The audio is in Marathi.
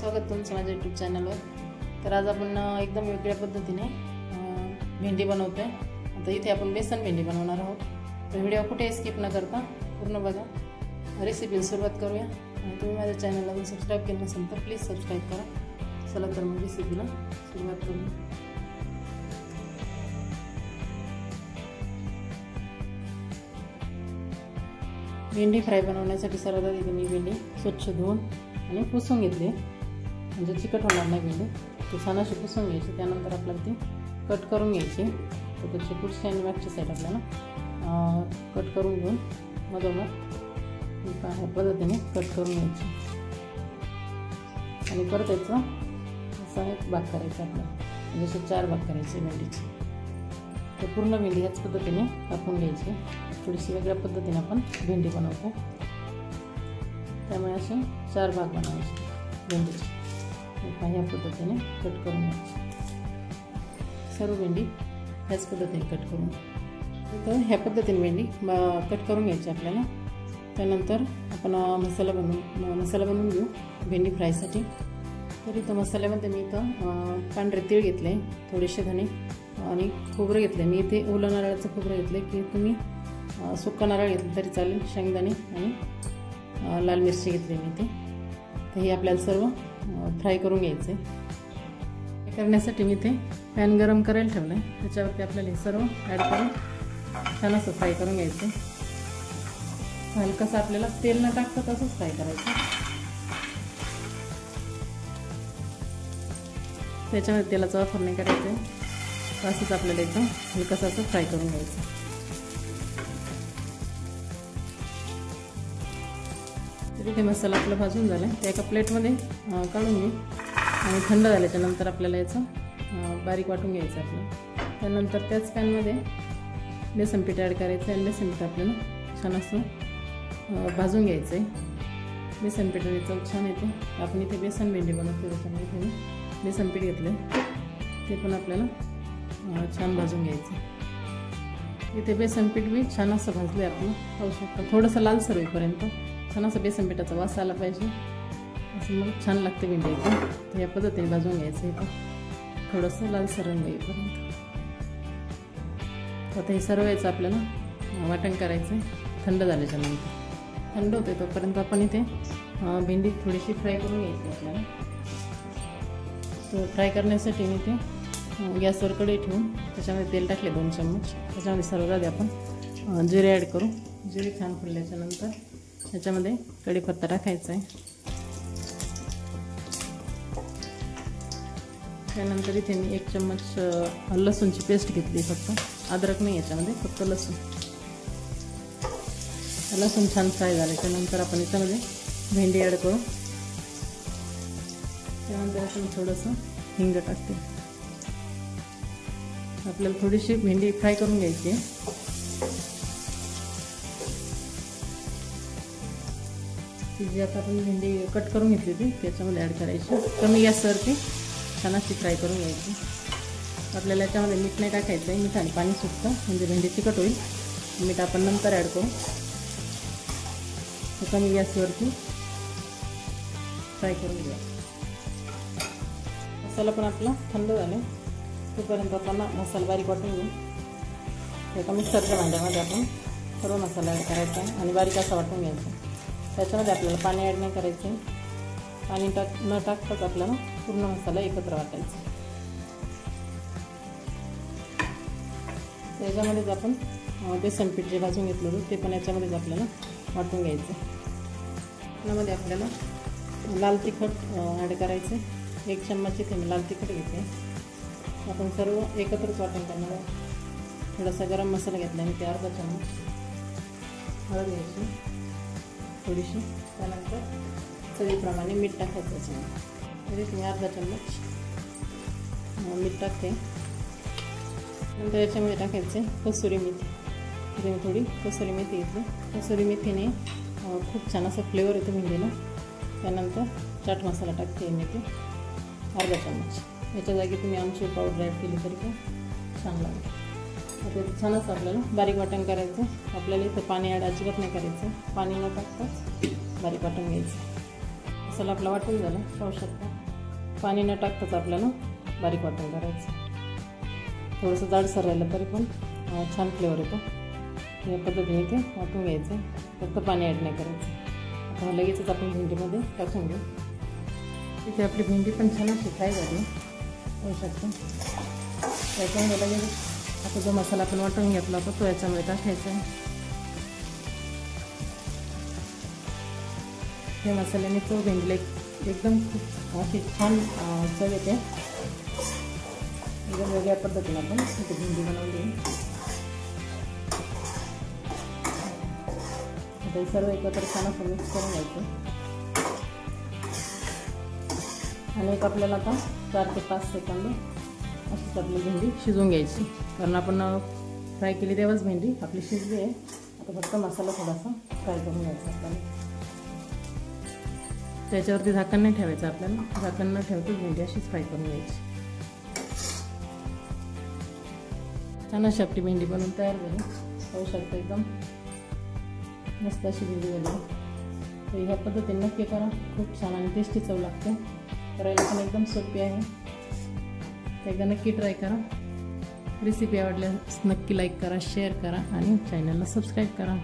स्वागत तुमचं माझ्या यूट्यूब चॅनलवर। तर आज आपण एकदम वेगळ्या पद्धतीने भेंडी बनवतोय। आता इथे आपण बेसन भेंडी बनवणार आहोत। तर व्हिडिओ कुठे स्किप न करता पूर्ण बघा। रेसिपीला सुरुवात करूया। तुम्ही माझ्या चॅनलला सबस्क्राइब केलं नसेल तर प्लीज सबस्क्राइब करा। चला तर मग रेसिपीला सुरुवात करूया। भेंडी फ्राय बनवण्यासाठी सर्वात आधी मी भेंडी स्वच्छ धुवून आणि पुसून घेतली, म्हणजे चिकट होणार नाही भेंडी। ती छान अशी पुसून घ्यायची। त्यानंतर आपल्याला ती कट करून घ्यायची। तर त्याची पुढची आणि मागची साईड आपल्याला कट करून घेऊन मधोमध ह्या पद्धतीने कट करून घ्यायची आणि परत याचा असा एक भाग करायचा आपल्याला, जसे 4 भाग करायचे भेंडीचे। तर पूर्ण भेंडी ह्याच पद्धतीने कापून घ्यायची। थोडीशी वेगळ्या पद्धतीने आपण भेंडी बनवतो, त्यामुळे असे 4 भाग बनवायचे भेंडीचे। ह्या पद्धतीने कट करून घ्यायची सर्व भेंडी ह्याच पद्धतीने कट करून। तर ह्या पद्धतीने भेंडी कट करून घ्यायची आपल्याला। त्यानंतर आपण मसाला बनवून घेऊ भेंडी फ्रायसाठी। तर इथं मसाल्यामध्ये मी इथं पांढरे तीळ घेतले, थोडेसे धणे आणि खोबरं घेतले। मी इथे ओलं नारळाचं खोबरं घेतले, की तुम्ही सुक्का नारळ घेतलं तरी चालेल। शेंगदाणे आणि लाल मिरची घेतली मी इथे। तर हे आपल्याला सर्व फ्राय करून घ्यायचं आहे। हे करण्यासाठी मी इथे पॅन गरम करायला ठेवलं आहे। त्याच्यावरती आपल्याला हे सर्व ॲड करून छान असं फ्राय करून घ्यायचं। हलकंसं आपल्याला तेल न टाकता तसंच फ्राय करायचं। त्याच्यामध्ये तेलाचा वापर नाही करायचा आहे, असंच आपल्याला एकदम हलकंसं असं फ्राय करून घ्यायचं। इथे मसाला आपला भाजून झाला आहे। त्या एका प्लेटमध्ये काढून घेऊ आणि थंड झाल्याच्या नंतर आपल्याला याचं बारीक वाटून घ्यायचं आपलं। त्यानंतर त्याच पॅनमध्ये बेसन पीठ ॲड करायचं आणि बेसन पीठ आपल्याला छान असं भाजून घ्यायचं आहे। बेसन पीठाने चव छान येते। आपण इथे बेसन भेंडी बनवतो, त्याच्यामध्ये इथे बेसन पीठ घेतलं, ते पण आपल्याला छान भाजून घ्यायचं। इथे बेसन पीठ बी छान असं भाजलं आहे आपण पाहू शकता। थोडंसं लालसर होईपर्यंत छान असं बेसन पिठाचा वास आला पाहिजे, असं मग छान लागते भेंडी एकदम। तर या पद्धतीने भाजून घ्यायचं इथं थोडंसं लालसर रंग येईपर्यंत। आता हे सर्व याचं आपल्याला वाटण करायचं आहे थंड झाल्याच्या नंतर। थंड होते तोपर्यंत आपण इथे भेंडी थोडीशी फ्राय करून घ्यायची आपल्याला। तर फ्राय करण्यासाठी मी इथे गॅसवर कढई ठेवून त्याच्यामध्ये तेल टाकले 2 चम्मच। त्याच्यामध्ये सर्व आधी आपण जिरे ॲड करू। जिरे छान फुलल्याच्या नंतर त्याच्यामध्ये कढीपत्ता टाकायचा आहे। त्यानंतर इथे मी 1 चम्मच लसूणची पेस्ट घेतली, फक्त अद्रक नाही याच्यामध्ये, फक्त लसूण। लसूण छान फ्राय झाल्याच्या नंतर आपण याच्यामध्ये भेंडी ॲड करू। त्यानंतर आपण थोडंसं हिंग टाकते। आपल्याला थोडीशी भेंडी फ्राय करून घ्यायची आहे। जी आता आपण भेंडी कट करून घेतली होती त्याच्यामध्ये ॲड करायची। कमी गॅसवरती छान अशी फ्राय करून घ्यायची। आपल्याला याच्यामध्ये मीठ नाही टाकायचं आहे, मिठाने पाणी सुटतं म्हणजे भेंडी चिकट होईल। मीठ आपण नंतर ॲड करू। कमी गॅसवरती फ्राय करून घ्या। मसाला पण आपला थंड झाला तोपर्यंत आपण मसाला बारीक वाटून घेऊ। एका मिक्सरच्या भांड्यामध्ये आपण सर्व मसाला ॲड करायचा आणि बारीक असा वाटून घ्यायचा। त्याच्यामध्ये आपल्याला पाणी ॲड नाही करायचं आहे। पाणी न टाकताच आपल्याला पूर्ण मसाला एकत्र वाटायचा। त्याच्यामध्येच आपण बेसन पीठ जे भाजून घेतलं होतं ते पण याच्यामध्येच आपल्याला वाटून घ्यायचं। त्यामध्ये आपल्याला लाल तिखट ॲड करायचं। 1 चम्मच इथे मी लाल तिखट घेते। आपण सर्व एकत्रच वाटण करणार आहोत। थोडासा गरम मसाला घेतला मी, ते अर्धा चम्मच हळद घ्यायची थोडीशी। त्यानंतर चवीप्रमाणे मीठ टाकायचं त्याच्यामध्ये, मी अर्धा चम्मच मीठ टाकते। नंतर याच्यामध्ये टाकायचे कसुरी मेथी। इथे मी थोडी कसुरी मेथी घेतली। कसुरी मेथीने खूप छान असं फ्लेवर येतो भेंडीला। त्यानंतर चाट मसाला टाकते मी ते अर्धा चम्मच। याच्या जागी तुम्ही आमचूर पावडर ॲड केली तरी पण छान लागेल। आता छान असं आपल्याला बारीक वाटण करायचं। आपल्याला इथं पाणी ॲड अजिबात नाही करायचं, पाणी न टाकताच बारीक वाटण घ्यायचं। मसाला आपला वाटून झाला, पाहू शकता. पाणी न टाकताच आपल्याला बारीक वाटून करायचं. थोडंसं जाडसर राहिलं तरी पण छान फ्लेवर येतो. या पद्धतीने ते वाटून घ्यायचं, फक्त पाणी ॲड नाही करायचं. आता लगेचच आपण भेंडीमध्ये टाकून घेऊ. इथे आपली भेंडी पण छान अशी फ्राय झाली, पाहू शकता. त्याच्यामुळे लगेच आता जो मसाला आपण वाटून घेतला होता तो याच्यामध्ये टाकायचा आहे. या मसाल्याने तो भेंडीला एकदम खूप अशी छान चव येते. एकदम वेगळ्या पद्धतीने आपण इथे भेंडी बनवली. आता सर्व एकत्र छान असं मिक्स करून घ्यायचं. आणि एक आपल्याला आता 4 ते 5 सेकंद अशीच आपली भेंडी शिजवून घ्यायची, कारण आपण फ्राय केली तेव्हाच भेंडी आपली शिजली आहे. आता फक्त मसाला थोडासा फ्राय करून घ्यायचा आपल्याला. त्याच्यावरती झाकण नाही ठेवायचं आपल्याला, झाकण न ठेवतो भेंडी अशीच फ्राय करून घ्यायची. छान अशी आपली भेंडी बनवून तयार झाली, पाहू शकता. एकदम मस्त अशी भेंडी झाली. तर ह्या पद्धतीने नक्की करा, खूप छान आणि टेस्टी चव लागते. करायला पण एकदम सोपी आहे. एकदा नक्की ट्राय करा. रेसिपी आवडल्यास नक्की लाईक करा, शेअर करा आणि चॅनलला सबस्क्राईब करा.